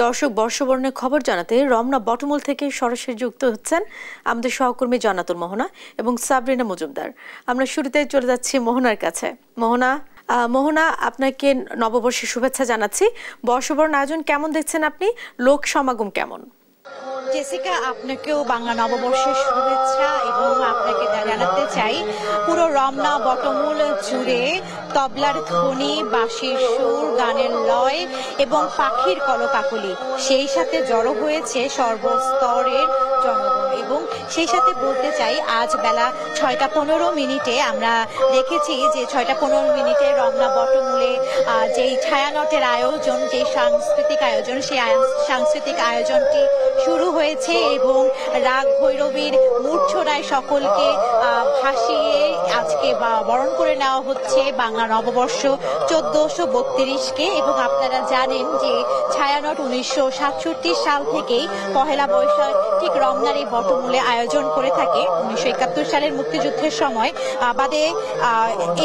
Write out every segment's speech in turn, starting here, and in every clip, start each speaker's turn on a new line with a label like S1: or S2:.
S1: দর্শক বর্ষবরণের খবর জানাতে রমনা বটমূল থেকে সরাসরি যুক্ত হচ্ছেন আমাদের সহকর্মী জান্নাতুল মোহনা এবং সাবরিনা মজুমদার। আমরা শুরুতে চলে যাচ্ছি মোহনার কাছে। মোহনা, আপনাকে নববর্ষের শুভেচ্ছা জানাচ্ছি। বর্ষবরণ আয়োজন কেমন দেখছেন আপনি? লোক সমাগম কেমন?
S2: জেসিকা, আপনাকেও বাংলা নববর্ষের শুভেচ্ছা এবং আপনাকে জানাতে চাই পুরো রমনা বটমূল জুড়ে তবলার ধ্বনি, বাঁশির সুর, গানের লয় এবং পাখির কলকাকলি, সেই সাথে জড়ো হয়েছে সর্বস্তরের জনগণ। এবং সেই সাথে বলতে চাই আজ বেলা ৬টা ১৫ আমরা দেখেছি যে ৬টা ১৫ রমনা বটমূলে যেই ছায়ানটের আয়োজন, যে সাংস্কৃতিক আয়োজন, সেই সাংস্কৃতিক আয়োজনটি শুরু হয়েছে এবং রাগ ভৈরবীর মূর্ছনায় সকলকে ভাসিয়ে আজকে বরণ করে নেওয়া হচ্ছে বাংলা নববর্ষ ১৪৩২কে। এবং আপনারা জানেন যে ছায়ানট ১৯৬৭ সাল থেকেই পহেলা বৈশাখ ঠিক রমনার এই বটমূলে আয়োজন করে থাকে। ১৯৭১ সালের মুক্তিযুদ্ধের সময় বাদে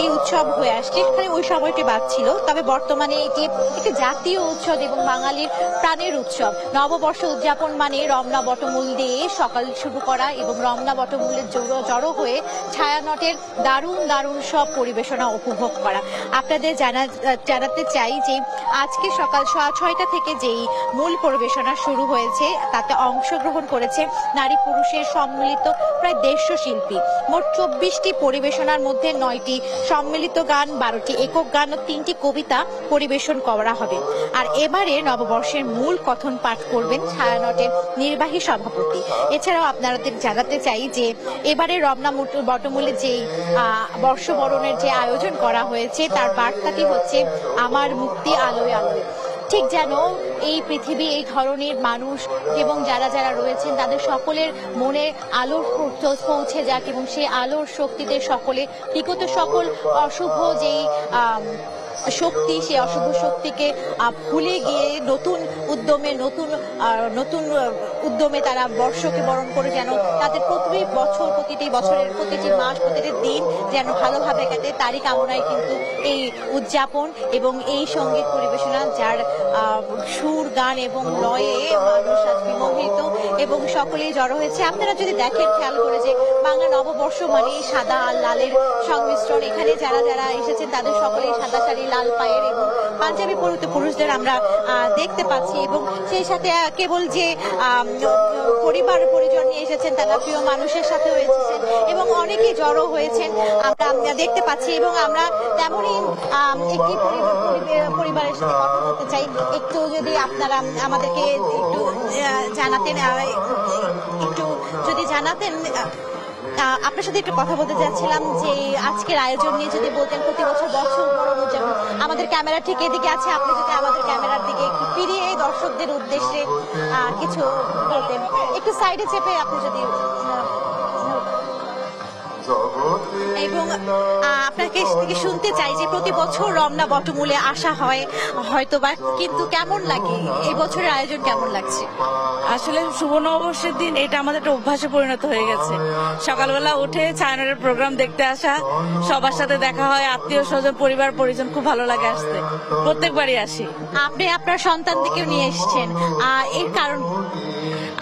S2: এই উৎসব হয়ে আসছে, সেখানে ওই সময়টি বাদ ছিল। তবে বর্তমানে এটি একটি জাতীয় উৎসব এবং বাঙালির প্রাণের উৎসব। নববর্ষ উদযাপন মানে রমনা বটমূল দিয়ে সকাল শুরু করা এবং রমনা বটমূলের জড়ো হয়ে ছায়ানটের দারুণ দারুণ সব পরিবেশনা উপভোগ করা। আপনাদের জানাতে চাই যে আজকে সকাল ৬টা থেকে যেই মূল পরিবেশনা শুরু হয়েছে তাতে অংশগ্রহণ করেছে নারী পুরুষের সম্মিলিত প্রায় ১৫০ শিল্পী। মোট ২৪টি পরিবেশনার মধ্যে ৯টি সম্মিলিত গান, ১২টি একক গান ও ৩টি কবিতা পরিবেশন করা হবে। আর এবারে নববর্ষের মূল কথন পাঠ করবেন ছায়ানটের নির্বাহী সভাপতি। এছাড়াও আপনাদের জানাতে চাই যে এবারে রমনা বটমূলে যেই বর্ষবরণের যে আয়োজন করা হয়েছে তার বার্তাটি হচ্ছে আমার মুক্তি আলোয় আলোয়। ঠিক যেন এই পৃথিবী, এই ধরনের মানুষ এবং যারা যারা রয়েছেন তাদের সকলের মনে আলোর পৌঁছে যাক এবং সেই আলোর শক্তিতে সকলে বিগত সকল অশুভ যেই শক্তি, সেই অশুভ শক্তিকে ভুলে গিয়ে নতুন উদ্যমে তারা বর্ষকে বরণ করে যেন তাদের প্রতি বছর, প্রতিটি বছরের প্রতিটি মাস, প্রতিটি দিন যেন ভালোভাবে কাটে, তারই কামনায় কিন্তু এই উদযাপন এবং এই সঙ্গীত পরিবেশনা, যার সুর, গান এবং লয়ে মানুষ আজ বিমোহিত এবং সকলেই জড়ো হয়েছে। আপনারা যদি দেখেন, খেয়াল করে, যে বাংলা নববর্ষ মানে সাদা আর লালের সংমিশ্রণ। এখানে যারা যারা এসেছেন তাদের সকলেই সাদা শাড়ি, লাল পায়ের এবং পাঞ্জাবি পরিহিত পুরুষদের আমরা দেখতে পাচ্ছি। এবং সেই সাথে কেবল যে পরিবার পরিজন নিয়ে এসেছেন, তারা প্রিয় মানুষের সাথেও এসেছেন এবং অনেকেই জড়ো হয়েছেন আমরা দেখতে পাচ্ছি। এবং আমরা তেমনই একটি পরিবারের সাথে কথা বলতে চাই। একটু যদি আপনারা আমাদেরকে একটু জানাতেন আপনার সাথে একটু কথা বলতে চাচ্ছিলাম যে আজকের আয়োজন নিয়ে যদি বলতেন। প্রতি বছর বড় উদযাপন, আমাদের ক্যামেরা ঠিক এদিকে আছে, আপনি যদি আমাদের ক্যামেরার দিকে একটু ফিরিয়ে দর্শকদের উদ্দেশ্যে কিছু বলতেন, একটু সাইডে চেপে আপনি যদি। এবং আপনাকে শুনতে চাই যে প্রতি বছর রমনা বটমূলে আসা হয় হয়তোবা, কিন্তু কেমন লাগে এই বছরের আয়োজন, কেমন লাগছে?
S3: আসলে শুভ নববর্ষের দিন এটা আমাদের একটা অভ্যাসে পরিণত হয়ে গেছে। সকালবেলা উঠে ছায়ানটের প্রোগ্রাম দেখতে আসা, সবার সাথে দেখা হয়, আত্মীয় স্বজন, পরিবার পরিজন, খুব ভালো লাগে আসতে, প্রত্যেকবারই আসি।
S2: আপনি আপনার সন্তানদেরকেও নিয়ে এসেছেন, এর কারণ?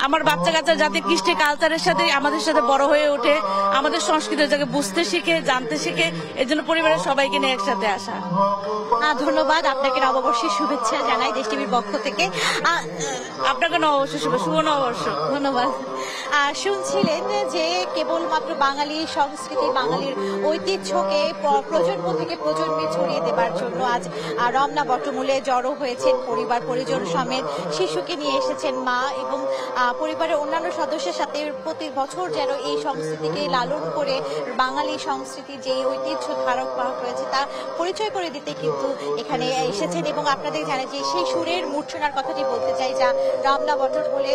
S3: আমার বাচ্চা কাচ্চা যাতে কৃষ্টি কালচারের সাথে আমাদের সাথে বড় হয়ে ওঠে, আমাদের সংস্কৃতির যাকে বুঝতে শিখে, জানতে শিখে, এর জন্য পরিবারের সবাইকে নিয়ে একসাথে আসা।
S2: ধন্যবাদ, আপনাকে নববর্ষের শুভেচ্ছা জানাই দেশ টিভির পক্ষ থেকে।
S3: আপনাকে নববর্ষের শুভ নববর্ষ।
S2: ধন্যবাদ। শুনছিলেন যে কেবলমাত্র বাঙালি সংস্কৃতি, বাঙালির ঐতিহ্যকে প্রজন্ম থেকে প্রজন্মে ছড়িয়ে দেবার জন্য আজ রমনা বটমূলে জড়ো হয়েছেন পরিবার পরিজন সমেত। শিশুকে নিয়ে এসেছেন মা এবং পরিবারের অন্যান্য সদস্যের সাথে প্রতি বছর যেন এই সংস্কৃতিকে লালন করে বাঙালি সংস্কৃতির যে ঐতিহ্য ধারক বাহক রয়েছে তা পরিচয় করে দিতে কিন্তু এখানে এসেছেন। এবং আপনাদের জানেন যে সেই সুরের মূর্ছনার কথাটি বলতে চাই, যা রমনা বটমূলে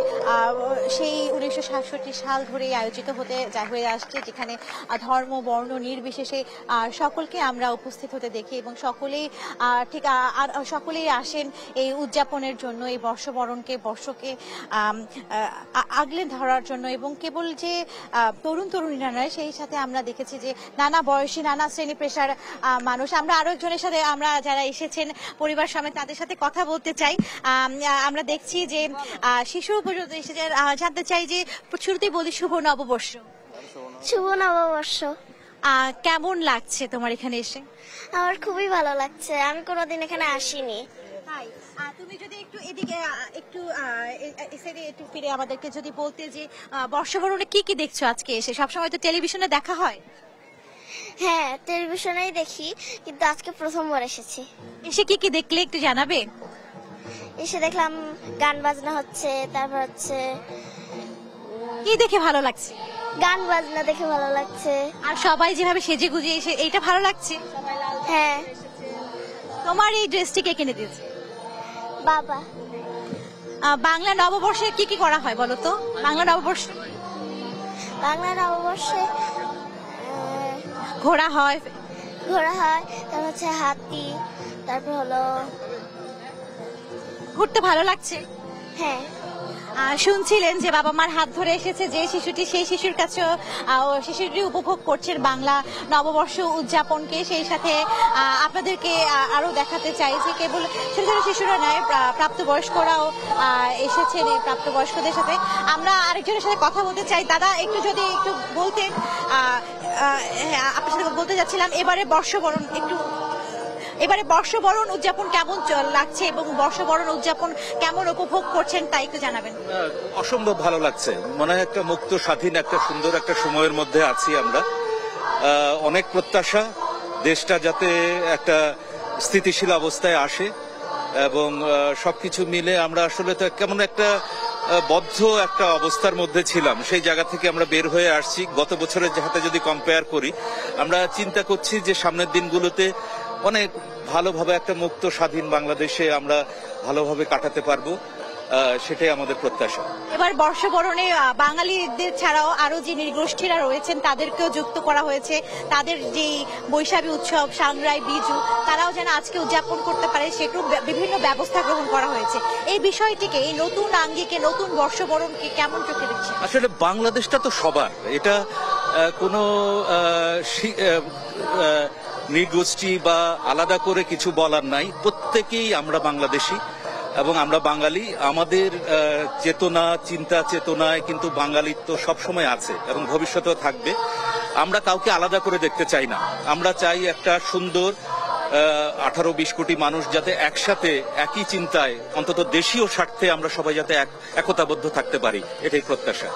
S2: সেই 1967 সাল ধরে আয়োজিত হয়ে আসছে, যেখানে ধর্ম বর্ণ নির্বিশেষে সকলকে আমরা উপস্থিত হতে দেখি এবং সকলেই আসেন এই উদযাপনের জন্য, এই বর্ষকে আগলে ধরার জন্য। এবং কেবল যে তরুণীরা নয়, সেই সাথে আমরা দেখেছি যে নানা বয়সী নানা শ্রেণী পেশার মানুষ। আমরা আরো একজনের সাথে, আমরা যারা এসেছেন পরিবার সমেত, তাদের সাথে কথা বলতে চাই। আমরা দেখছি যে শিশু পর্যন্ত এসেছে। জানতে চাই যে শুরুতেই বলি শুভ নববর্ষ।
S4: শুভ নববর্ষ।
S2: কেমন লাগছে তোমার এখানে এসে?
S4: আমার খুবই ভালো লাগছে, আমি কোনোদিন এখানে আসিনি।
S2: তুমি যদি একটু এদিকে একটু ফিরে আমাদেরকে যদি বলতে যে বর্ষবরণে কি কি দেখছো আজকে এসে? সবসময় তো টেলিভিশনে দেখা হয়।
S4: হ্যাঁ, টেলিভিশনেই দেখি, কিন্তু আজকে প্রথমবার এসেছি।
S2: এসে কি কি দেখলে একটু জানাবে?
S4: এসে দেখলাম গান বাজনা হচ্ছে, তারপর হচ্ছে
S2: কি দেখে ভালো লাগছে?
S4: গান বাজনা দেখে ভালো লাগছে।
S2: আর সবাই যেভাবে সেজে গুজে এসে, এইটা ভালো লাগছে?
S4: হ্যাঁ।
S2: তোমার এই ড্রেসটি কে কিনে দিয়েছে?
S4: বাবা।
S2: বাংলা নববর্ষে কি কি করা হয় বলো তো? বাংলা নববর্ষে ঘোরা হয়,
S4: তারপর হচ্ছে হাতি, তারপর হলো
S2: ঘুরতে ভালো লাগছে।
S4: হ্যাঁ।
S2: শুনছিলেন যে বাবা মার হাত ধরে এসেছে যে শিশুটি, সেই শিশুর কাছেও শিশুটি উপভোগ করছেন বাংলা নববর্ষ উদযাপনকে। সেই সাথে আপনাদেরকে আরো দেখাতে চাই যে কেবল ছোট ছোট শিশুরা নয়, প্রাপ্তবয়স্করাও এসেছেন। এই প্রাপ্তবয়স্কদের সাথে আমরা আরেকজনের সাথে কথা বলতে চাই। দাদা, একটু যদি একটু বলতেন, আপনার সাথে বলতে যাচ্ছিলাম এবারে বর্ষবরণ উদযাপন কেমন লাগছে এবং বর্ষবরণ উদযাপন কেমন উপভোগ করছেন তা একটু জানাবেন।
S5: অসম্ভব ভালো লাগছে, মনে হয় একটা মুক্ত স্বাধীন একটা সুন্দর একটা সময়ের মধ্যে আছি আমরা। অনেক প্রত্যাশা দেশটা যাতে একটা স্থিতিশীল অবস্থায় আসে এবং সবকিছু মিলে আমরা আসলে তো কেমন একটা বদ্ধ একটা অবস্থার মধ্যে ছিলাম, সেই জায়গা থেকে আমরা বের হয়ে আসছি। গত বছরের সাথে যদি কম্পেয়ার করি, আমরা চিন্তা করছি যে সামনের দিনগুলোতে অনেক ভালোভাবে একটা মুক্ত স্বাধীন বাংলাদেশে আমরা ভালোভাবে কাটাতে পারবো, সেটাই আমাদের প্রত্যাশা।
S2: এবার বর্ষবরণে বাঙালিদের ছাড়াও আরো যে নৃগোষ্ঠীরা রয়েছেন তাদেরকেও যুক্ত করা হয়েছে। তাদের যে বৈশাখী উৎসব, সাংরাই, বিজু, তারাও যেন আজকে উদযাপন করতে পারে, সেটাও বিভিন্ন ব্যবস্থা গ্রহণ করা হয়েছে। এই বিষয়টিকে, এই নতুন আঙ্গিকে, নতুন বর্ষবরণকে কেমন চোখে দেখছে?
S5: আসলে বাংলাদেশটা তো সবার, এটা কোনো নৃগোষ্ঠী বা আলাদা করে কিছু বলার নাই। প্রত্যেকেই আমরা বাংলাদেশী এবং আমরা বাঙালি। আমাদের চেতনা, চিন্তা চেতনায় কিন্তু বাঙালিত্ব সবসময় আছে এবং ভবিষ্যতেও থাকবে। আমরা কাউকে আলাদা করে দেখতে চাই না। আমরা চাই একটা সুন্দর 18-20 কোটি মানুষ যাতে একসাথে একই চিন্তায়, অন্তত দেশীয় স্বার্থে আমরা সবাই যাতে একতাবদ্ধ থাকতে পারি, এটাই প্রত্যাশা।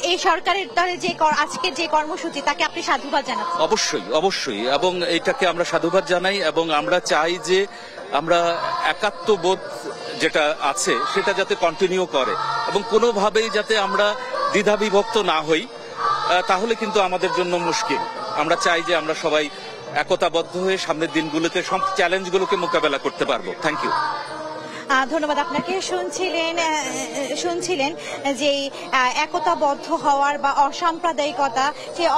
S2: এই সরকারের যে আজকের যে কর্মসূচি, তাকে আপনি সাধুবাদ জানান?
S5: অবশ্যই, এবং এটাকে আমরা সাধুবাদ জানাই এবং আমরা চাই যে আমরা একাত্মবোধ যেটা আছে সেটা যাতে কন্টিনিউ করে এবং কোনোভাবেই যাতে আমরা দ্বিধাবিভক্ত না হই, তাহলে কিন্তু আমাদের জন্য মুশকিল। আমরা চাই যে আমরা সবাই একতাবদ্ধ হয়ে সামনের দিনগুলোতে সব চ্যালেঞ্জগুলোকে মোকাবেলা করতে পারবো। Thank you.
S2: ধন্যবাদ আপনাকে। শুনছিলেন যে একতাবদ্ধ হওয়ার বা অসাম্প্রদায়িকতা, সেই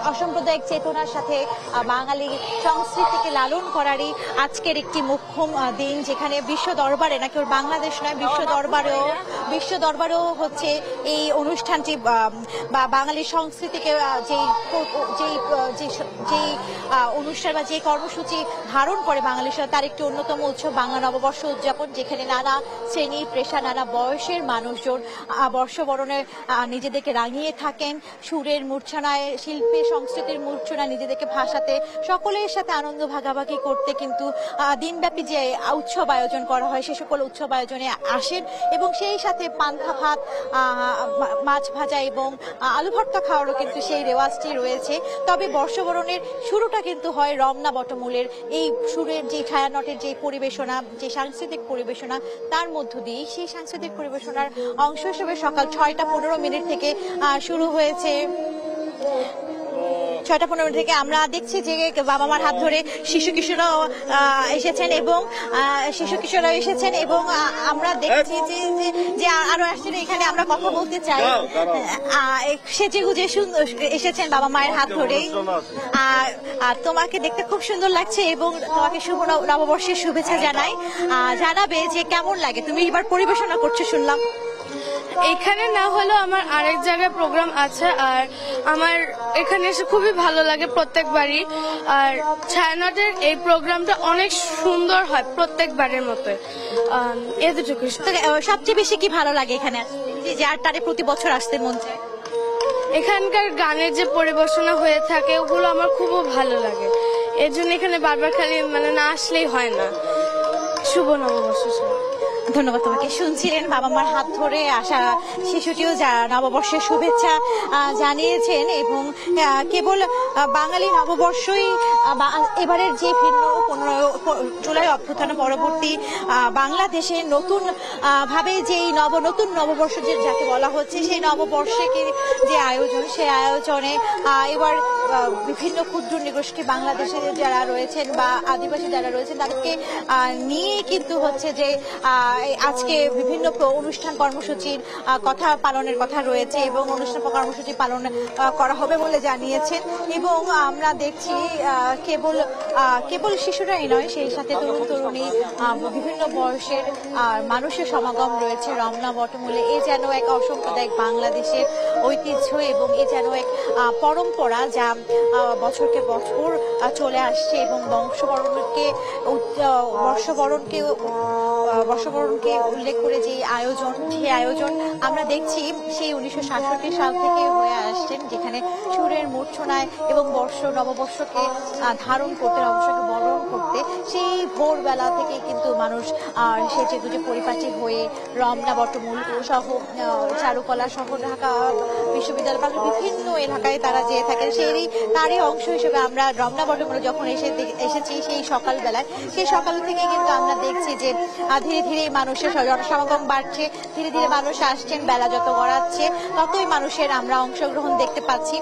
S2: অসাম্প্রদায়িক চেতনার সাথে বাঙালি সংস্কৃতিকে লালন করারই আজকের একটি মুখ্যম দিন, যেখানে বিশ্ব দরবারে, না কেবল বাংলাদেশ নয়, বিশ্ব দরবারেও হচ্ছে এই অনুষ্ঠানটি বা বাঙালি সংস্কৃতিকে যেই অনুষ্ঠান বা যে কর্মসূচি ধারণ করে বাঙালি, তার একটি অন্যতম উৎসব বাংলা নববর্ষ উদযাপন, যেখানে নানা শ্রেণী পেশা, নানা বয়সের মানুষজন বর্ষবরণে নিজেদেরকে রাঙিয়ে থাকেন। সুরের মূর্ছনায়, শিল্পে সংস্কৃতির মূর্ছনায় নিজেদেরকে ভাসাতে, সকলের সাথে আনন্দ ভাগাভাগি করতে কিন্তু দিনব্যাপী যে উৎসব আয়োজন করা হয়, সে সকল উৎসব আয়োজনে আসেন এবং সেই সাথে পান্তা ভাত, মাছ ভাজা এবং আলু ভর্তা খাওয়ারও কিন্তু সেই রেওয়াজটি রয়েছে। তবে বর্ষবরণের শুরুটা কিন্তু হয় রমনা বটমূলের এই সুরের যে ছায়ানটের যে পরিবেশনা, যে সাংস্কৃতিক পরিবেশনা, তার মধ্য দিয়ে সেই সাংস্কৃতিক পরিবেশনার অংশ হিসেবে সকাল 6টা 15 মিনিট থেকে শুরু হয়েছে 6টা 15 থেকে আমরা দেখছি যে বাবা মার হাত ধরে শিশু কিশোররাও এসেছেন এবং আমরা দেখছি যে আরো আসছেন। এখানে আমরা কথা বলতে চাই, সেজে গুজে এসেছেন বাবা মায়ের হাত ধরেই। তোমাকে দেখতে খুব সুন্দর লাগছে এবং তোমাকে শুভ নববর্ষের শুভেচ্ছা জানাবে যে কেমন লাগে। তুমি এবার পরিবেশনা করছো শুনলাম।
S6: এখানে না হলেও আমার আরেক জায়গায় প্রোগ্রাম আছে, আর আমার এখানে এসে খুবই ভালো লাগে প্রত্যেকবারই। আর ছায়ানটের এই প্রোগ্রামটা অনেক সুন্দর হয় প্রত্যেকবারের মতো। এতটুকু।
S2: সবচেয়ে বেশি কি ভালো লাগে এখানে, যার তারে প্রতি বছর আসতে মন চায়?
S6: এখানকার গানের যে পরিবেশনা হয়ে থাকে ওগুলো আমার খুবই ভালো লাগে, এর জন্য এখানে বারবার খালি না আসলেই হয় না। শুভ নববর্ষ।
S2: ধন্যবাদ তোমাকে। শুনছিলেন বাবা মার হাত ধরে আসা শিশুটিও নববর্ষের শুভেচ্ছা জানিয়েছেন এবং কেবল বাঙালি নববর্ষই এবারের যে ভিন্ন 15 জুলাই অভ্যুত্থান পরবর্তী বাংলাদেশে নতুন ভাবে যে নতুন নববর্ষ যাকে বলা হচ্ছে, সেই নববর্ষে যে আয়োজন, সেই আয়োজনে এবার বিভিন্ন ক্ষুদ্র নৃগোষ্ঠী বাংলাদেশে যারা রয়েছেন বা আদিবাসী যারা রয়েছেন তাদেরকে নিয়ে কিন্তু হচ্ছে যে আজকে বিভিন্ন অনুষ্ঠান কর্মসূচির পালনের কথা রয়েছে এবং অনুষ্ঠান কর্মসূচি পালন করা হবে বলে জানিয়েছেন। এবং আমরা দেখছি কেবল শিশুরাই নয়, সেই সাথে তরুণ তরুণী বিভিন্ন বয়সের মানুষের সমাগম রয়েছে রমনা বটমূলে। এ যেন এক অসাম্প্রদায়িক বাংলাদেশের ঐতিহ্য এবং এ যেন এক পরম্পরা যা বছরকে বছর চলে আসছে এবং বর্ষবরণকে উল্লেখ করে যে সেই আয়োজন আমরা দেখছি সেই 1967 সাল থেকে হয়ে আসছেন, যেখানে সুরের মূর্ছনায় এবং নববর্ষকে ধারণ করতে, নববর্ষকে বরণ করতে সেই ভোরবেলা থেকে কিন্তু মানুষ সেজে গুজে পরিপাটি হয়ে রমনা বটমূল সহ চারুকলা সহ ঢাকা বিশ্ববিদ্যালয় বা বিভিন্ন এলাকায় তারা যেয়ে থাকেন। তারই অংশ হিসেবে আমরা রমনা বটমূলে যখন এসেছি সেই সকালবেলায়, সেই সকাল থেকে কিন্তু আমরা দেখছি যে ধীরে ধীরে মানুষের জনসমাগম বাড়ছে, ধীরে ধীরে মানুষ আসছেন। বেলা যত গড়াচ্ছে ততই মানুষের আমরা অংশগ্রহণ দেখতে পাচ্ছি,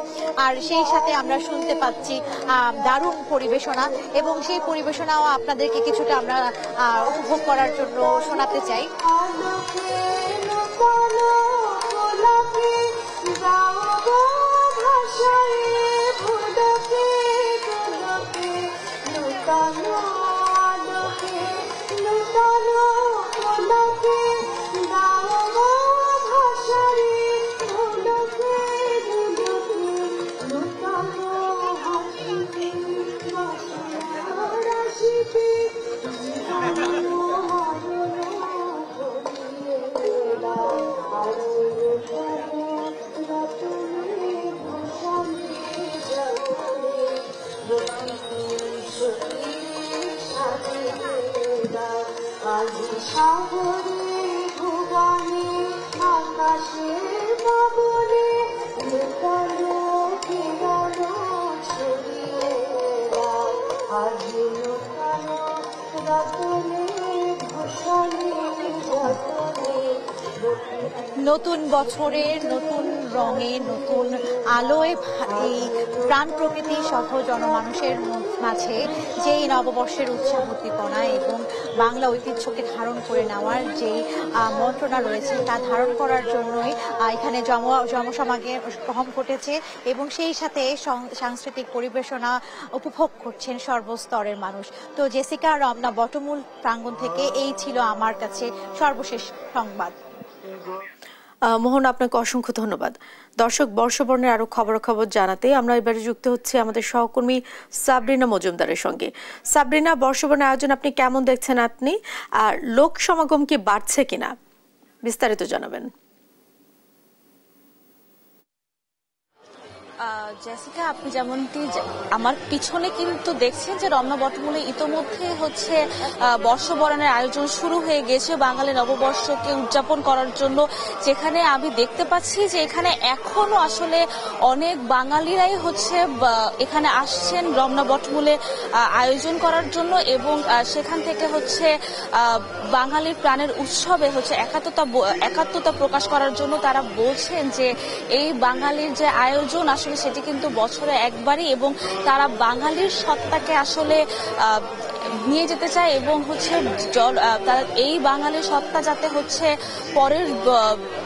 S2: আর সেই সাথে আমরা শুনতে পাচ্ছি দারুণ পরিবেশনা এবং সেই পরিবেশনাও আপনাদেরকে কিছুটা আমরা উপভোগ করার জন্য শোনাতে চাই। নতুন বছরের নতুন রঙে, নতুন আলোয় এই প্রাণ প্রকৃতি সহ জনমানুষের মাঝে যে এই নববর্ষের উৎসাহ উদ্দীপনা এবং বাংলা ঐতিহ্যকে ধারণ করে নেওয়ার যে মন্ত্রণা রয়েছে তা ধারণ করার জন্যই এখানে জনসমাগম ঘটেছে এবং সেই সাথে সাংস্কৃতিক পরিবেশনা উপভোগ করছেন সর্বস্তরের মানুষ। তো জেসিকা, রমনা বটমূল প্রাঙ্গণ থেকে এই ছিল আমার কাছে সর্বশেষ সংবাদ।
S1: মোহন, আপনাকে অসংখ্য ধন্যবাদ। দর্শক, বর্ষবরণের আরো খবরাখবর জানাতে আমরা এবারে যুক্ত হচ্ছে আমাদের সহকর্মী সাবরিনা মজুমদারের সঙ্গে। সাবরিনা, বর্ষবরণের আয়োজন আপনি কেমন দেখছেন? আপনি আর লোক সমাগম কি বাড়ছে কিনা বিস্তারিত জানাবেন।
S3: জেসিকা, আপনি যেমনটি আমার পিছনে কিন্তু দেখছেন যে রমনা বটমূলে ইতোমধ্যে হচ্ছে বর্ষবরণের আয়োজন শুরু হয়ে গেছে বাঙালি নববর্ষকে উদযাপন করার জন্য, যেখানে আমি দেখতে পাচ্ছি যে এখানে এখনো আসলে অনেক বাঙালিরাই হচ্ছে এখানে আসছেন রমনা বটমূলে আয়োজন করার জন্য এবং সেখান থেকে হচ্ছে বাঙালির প্রাণের উৎসবে হচ্ছে একাত্মতা প্রকাশ করার জন্য তারা বলছেন যে এই বাঙালির যে আয়োজন আসলে আসলে সেটি কিন্তু বছরে একবারই, এবং তারা বাঙালির সত্তাকে আসলে নিয়ে যেতে চায় এবং হচ্ছে তারা এই বাঙালির সত্তা যাতে হচ্ছে পরের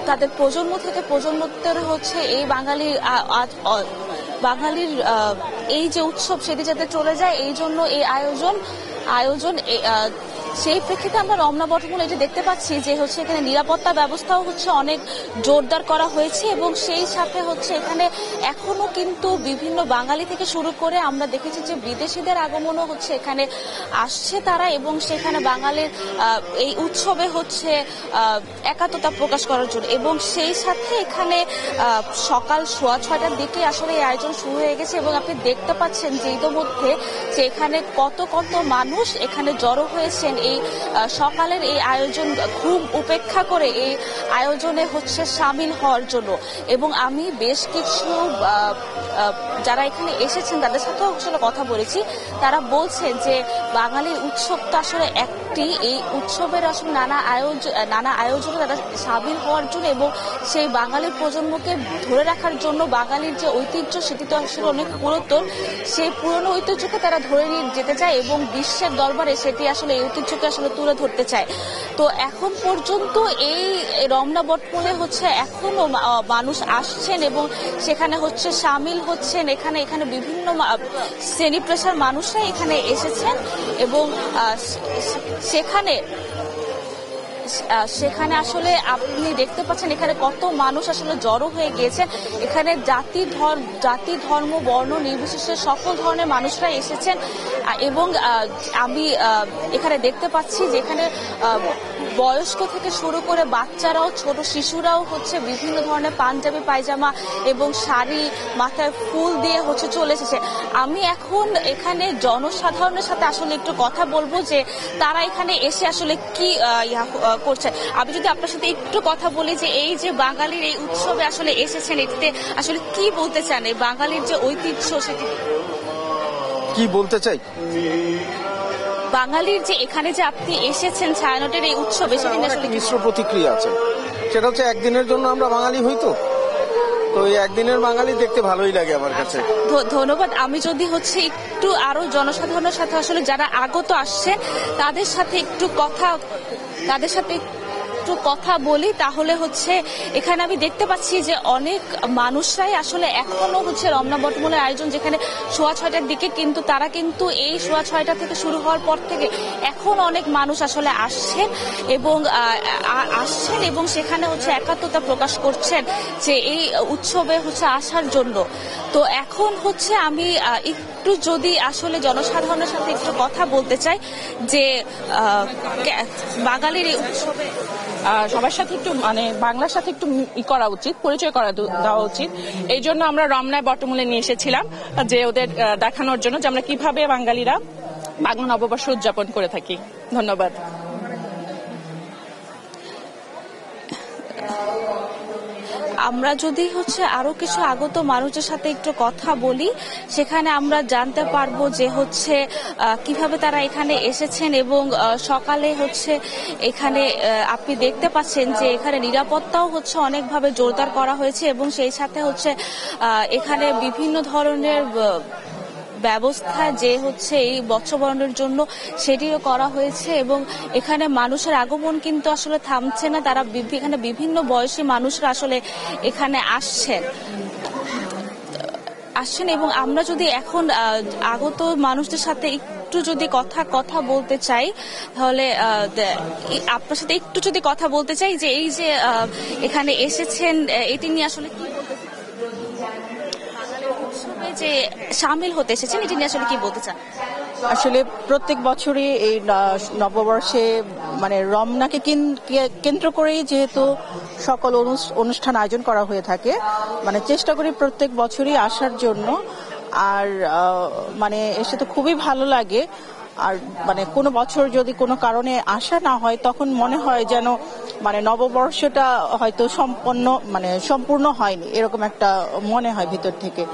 S3: তাদের প্রজন্ম থেকে প্রজন্মোত্তর হচ্ছে এই বাঙালির এই যে উৎসব সেটি যাতে চলে যায়, এই জন্য এই আয়োজন সেই প্রেক্ষিতে আমরা রমনা বটমূল এটি দেখতে পাচ্ছি যে হচ্ছে এখানে নিরাপত্তা ব্যবস্থাও হচ্ছে অনেক জোরদার করা হয়েছে, এবং সেই সাথে হচ্ছে এখানে এখনো কিন্তু বিভিন্ন বাঙালি থেকে শুরু করে আমরা দেখেছি যে বিদেশিদের আগমনও হচ্ছে এখানে আসছে তারা, এবং সেখানে বাঙালির এই উৎসবে হচ্ছে একাত্মতা প্রকাশ করার জন্য। এবং সেই সাথে এখানে সকাল 6:30টার দিকে আসলে এই আয়োজন শুরু হয়ে গেছে, এবং আপনি দেখতে পাচ্ছেন যে ইতোমধ্যে যে এখানে কত কত মানুষ এখানে জড়ো হয়েছেন এই সকালের এই আয়োজন ঘুম উপেক্ষা করে এই আয়োজনে হচ্ছে সামিল হওয়ার জন্য। এবং আমি বেশ কিছু যারা এখানে এসেছেন তাদের সাথেও আসলে কথা বলেছি, তারা বলছেন যে বাঙালির উৎসব তো আসলে একটি, এই উৎসবের আসলে নানা আয়োজনে তারা সামিল হওয়ার জন্য এবং সেই বাঙালির প্রজন্মকে ধরে রাখার জন্য বাঙালির যে ঐতিহ্য সেটি তো আসলে অনেক পুরাতন, সেই পুরনো ঐতিহ্যকে তারা ধরে নিয়ে যেতে চায় এবং বিশ্বের দরবারে সেটি আসলে এই ঐতিহ্যকে আসলে তুলে ধরতে চায়। তো এখন পর্যন্ত এই রমনা বটমূলে হচ্ছে এখনো মানুষ আসছেন এবং সেখানে হচ্ছে সামিল হচ্ছেন, এখানে বিভিন্ন শ্রেণী পেশার মানুষরা এখানে এসেছেন এবং সেখানে আসলে আপনি দেখতে পাচ্ছেন এখানে কত মানুষ আসলে জড়ো হয়ে গিয়েছেন। এখানে জাতি ধর্ম বর্ণ নির্বিশেষে সকল ধরনের মানুষরা এসেছেন এবং আমি এখানে দেখতে পাচ্ছি যে এখানে বয়স্ক থেকে শুরু করে বাচ্চারাও ছোট শিশুরাও হচ্ছে বিভিন্ন ধরনের পাঞ্জাবি পায়জামা এবং শাড়ি মাথায় ফুল দিয়ে হচ্ছে চলে এসেছে। আমি এখন এখানে জনসাধারণের সাথে আসলে একটু কথা বলবো যে তারা এখানে এসে আসলে কি করছে। আমি যদি আপনার সাথে একটু কথা বলি যে এই যে বাঙালির এই উৎসবে আসলে এসেছেন, এতে আসলে কি বলতে চান, এই বাঙালির যে ঐতিহ্য সেটি
S7: কি বলতে চাই?
S3: বাঙালির যে এখানে যে আপনি এসেছেন ছায়ানটের এই উৎসবে সেটি আসলে
S7: মিশ্র প্রতিক্রিয়া আছে। সেটা হচ্ছে একদিনের জন্য আমরা বাঙালি হইতো, তো এই একদিনের বাঙালি দেখতে ভালোই লাগে আমার কাছে।
S3: ধন্যবাদ। আমি যদি হচ্ছে একটু আরো জনসাধারণের সাথে আসলে যারা আগত আসছে তাদের সাথে একটু কথা বলি, তাহলে হচ্ছে এখানে আমি দেখতে পাচ্ছি যে অনেক মানুষরাই আসলে এখনো হচ্ছে রমনা বটমূলের আয়োজন যেখানে 6:30টার দিকে, কিন্তু তারা কিন্তু এই 6:30টা থেকে শুরু হওয়ার পর থেকে এখন অনেক মানুষ আসলে আসছেন এবং সেখানে হচ্ছে একাত্মতা প্রকাশ করছেন যে এই উৎসবে হচ্ছে আসার জন্য। তো এখন হচ্ছে আমি একটু যদি আসলে জনসাধারণের সাথে একটু কথা বলতে চাই যে বাঙালির এই উৎসবে
S8: সবার সাথে একটু বাংলার সাথে একটু করা উচিত, পরিচয় করা দেওয়া উচিত। এই জন্য আমরা রমনায় বটমূলে নিয়ে এসেছিলাম যে ওদের দেখানোর জন্য যে আমরা কিভাবে বাঙালিরা বাংলা নববর্ষ উদযাপন করে থাকি। ধন্যবাদ।
S3: আমরা যদি হচ্ছে আরো কিছু আগত মানুষের সাথে একটু কথা বলি, সেখানে আমরা জানতে পারবো যে হচ্ছে কিভাবে তারা এখানে এসেছেন এবং সকালে হচ্ছে এখানে আপনি দেখতে পাচ্ছেন যে এখানে নিরাপত্তাও হচ্ছে অনেকভাবে জোরদার করা হয়েছে এবং সেই সাথে হচ্ছে এখানে বিভিন্ন ধরনের ব্যবস্থা যে হচ্ছে এই বর্ষবরণের জন্য সেটিও করা হয়েছে এবং এখানে মানুষের আগমন কিন্তু আসলে থামছে না, তারা এখানে বিভিন্ন বয়সী মানুষরা আসলে এখানে আসছেন এবং আমরা যদি এখন আগত মানুষদের সাথে একটু যদি কথা বলতে চাই, তাহলে আপনার সাথে একটু যদি কথা বলতে চাই যে এই যে এখানে এসেছেন এটি নিয়ে আসলে কি বলতে যে সামিল হতে এসেছেন, এটি নিয়ে আসলে কি বলতে চান?
S9: আসলে প্রত্যেক বছরই এই নববর্ষে রমনাকে কেন্দ্র করেই যেহেতু সকল অনুষ্ঠান আয়োজন করা হয়ে থাকে, চেষ্টা করি প্রত্যেক বছরই আসার জন্য। আর এসে তো খুবই ভালো লাগে। আর কোনো বছর যদি কোনো কারণে আসা না হয় তখন মনে হয় যেন নববর্ষটা হয়তো সম্পূর্ণ হয়নি, এরকম একটা মনে হয় ভিতর থেকে।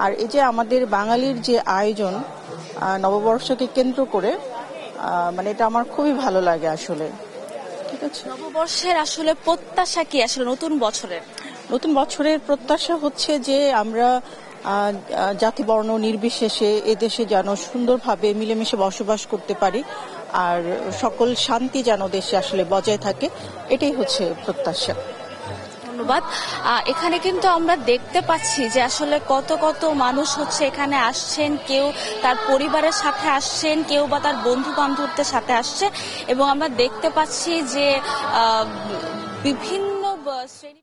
S9: আর এই যে আমাদের বাঙালির যে আয়োজন নববর্ষকে কেন্দ্র করে, এটা আমার খুবই ভালো লাগে আসলে। ঠিক আছে,
S3: নববর্ষের আসলে প্রত্যাশা কি আসলে নতুন বছরের
S9: প্রত্যাশা হচ্ছে যে আমরা জাতি বর্ণ নির্বিশেষে এদেশে যেন সুন্দরভাবে মিলেমিশে বসবাস করতে পারি, আর সকল শান্তি যেন দেশে আসলে বজায় থাকে, এটাই হচ্ছে প্রত্যাশা।
S10: ধন্যবাদ। এখানে কিন্তু আমরা দেখতে পাচ্ছি যে আসলে কত কত মানুষ হচ্ছে এখানে আসছেন, কেউ তার পরিবারের সাথে আসছেন, কেউ বা তার বন্ধু বান্ধবদের সাথে আসছে, এবং আমরা দেখতে পাচ্ছি যে বিভিন্ন শ্রেণী